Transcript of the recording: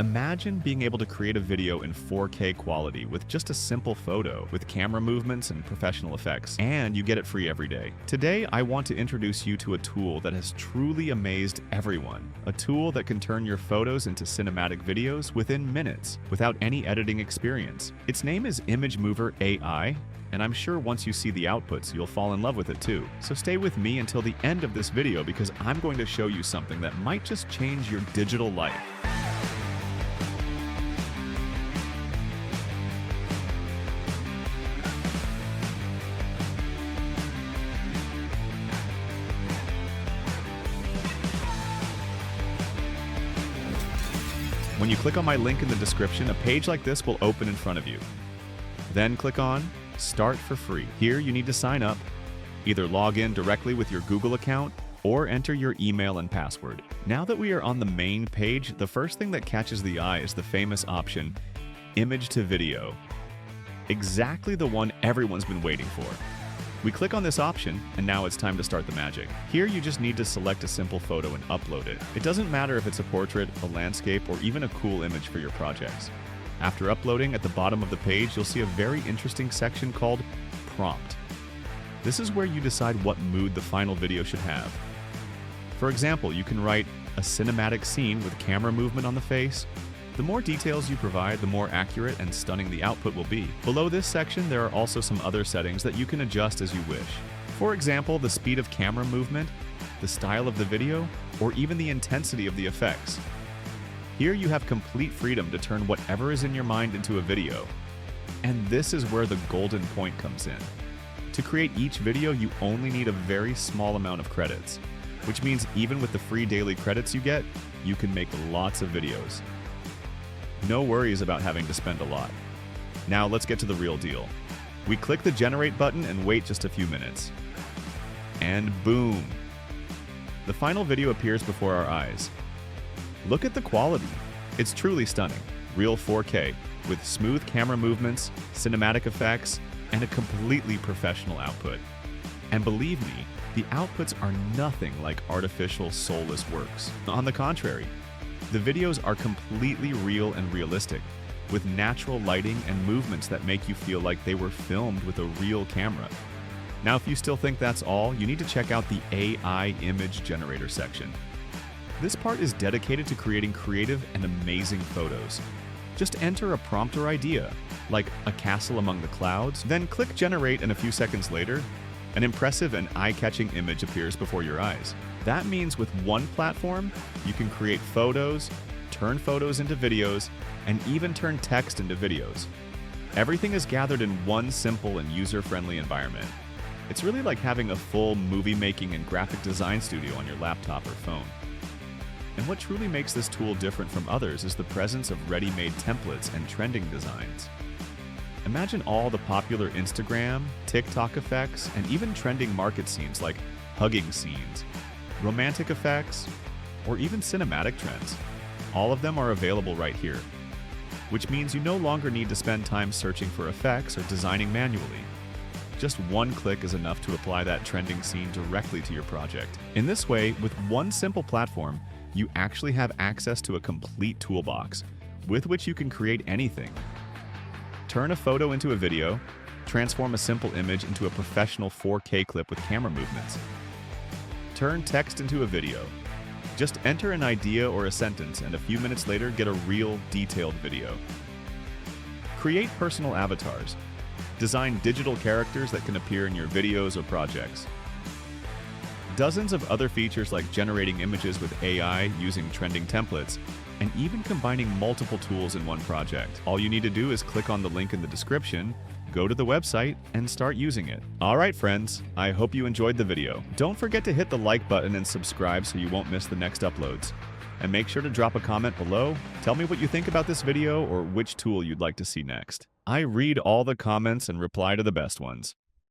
Imagine being able to create a video in 4K quality with just a simple photo, with camera movements and professional effects, and you get it free every day. Today, I want to introduce you to a tool that has truly amazed everyone. A tool that can turn your photos into cinematic videos within minutes, without any editing experience. Its name is ImageMover AI, and I'm sure once you see the outputs, you'll fall in love with it too. So stay with me until the end of this video because I'm going to show you something that might just change your digital life. When you click on my link in the description, a page like this will open in front of you. Then click on Start for free. Here you need to sign up. Either log in directly with your Google account or enter your email and password. Now that we are on the main page, the first thing that catches the eye is the famous option, Image to Video. Exactly the one everyone's been waiting for. We click on this option, and now it's time to start the magic. Here you just need to select a simple photo and upload it. It doesn't matter if it's a portrait, a landscape, or even a cool image for your projects. After uploading, at the bottom of the page, you'll see a very interesting section called Prompt. This is where you decide what mood the final video should have. For example, you can write a cinematic scene with camera movement on the face. The more details you provide, the more accurate and stunning the output will be. Below this section, there are also some other settings that you can adjust as you wish. For example, the speed of camera movement, the style of the video, or even the intensity of the effects. Here you have complete freedom to turn whatever is in your mind into a video. And this is where the golden point comes in. To create each video, you only need a very small amount of credits, which means even with the free daily credits you get, you can make lots of videos. No worries about having to spend a lot. Now let's get to the real deal. We click the Generate button and wait just a few minutes. And boom! The final video appears before our eyes. Look at the quality. It's truly stunning. Real 4K, with smooth camera movements, cinematic effects, and a completely professional output. And believe me, the outputs are nothing like artificial, soulless works. On the contrary, the videos are completely real and realistic, with natural lighting and movements that make you feel like they were filmed with a real camera. Now, if you still think that's all, you need to check out the AI image generator section. This part is dedicated to creating creative and amazing photos. Just enter a prompt or idea, like a castle among the clouds, then click Generate, and a few seconds later, an impressive and eye-catching image appears before your eyes. That means with one platform, you can create photos, turn photos into videos, and even turn text into videos. Everything is gathered in one simple and user-friendly environment. It's really like having a full movie-making and graphic design studio on your laptop or phone. And what truly makes this tool different from others is the presence of ready-made templates and trending designs. Imagine all the popular Instagram, TikTok effects, and even trending market scenes like hugging scenes, romantic effects, or even cinematic trends. All of them are available right here, which means you no longer need to spend time searching for effects or designing manually. Just one click is enough to apply that trending scene directly to your project. In this way, with one simple platform, you actually have access to a complete toolbox with which you can create anything. Turn a photo into a video, transform a simple image into a professional 4K clip with camera movements. Turn text into a video. Just enter an idea or a sentence, and a few minutes later, get a real, detailed video. Create personal avatars. Design digital characters that can appear in your videos or projects. Dozens of other features like generating images with AI using trending templates, and even combining multiple tools in one project. All you need to do is click on the link in the description, go to the website, and start using it. Alright friends, I hope you enjoyed the video. Don't forget to hit the like button and subscribe so you won't miss the next uploads. And make sure to drop a comment below. Tell me what you think about this video or which tool you'd like to see next. I read all the comments and reply to the best ones.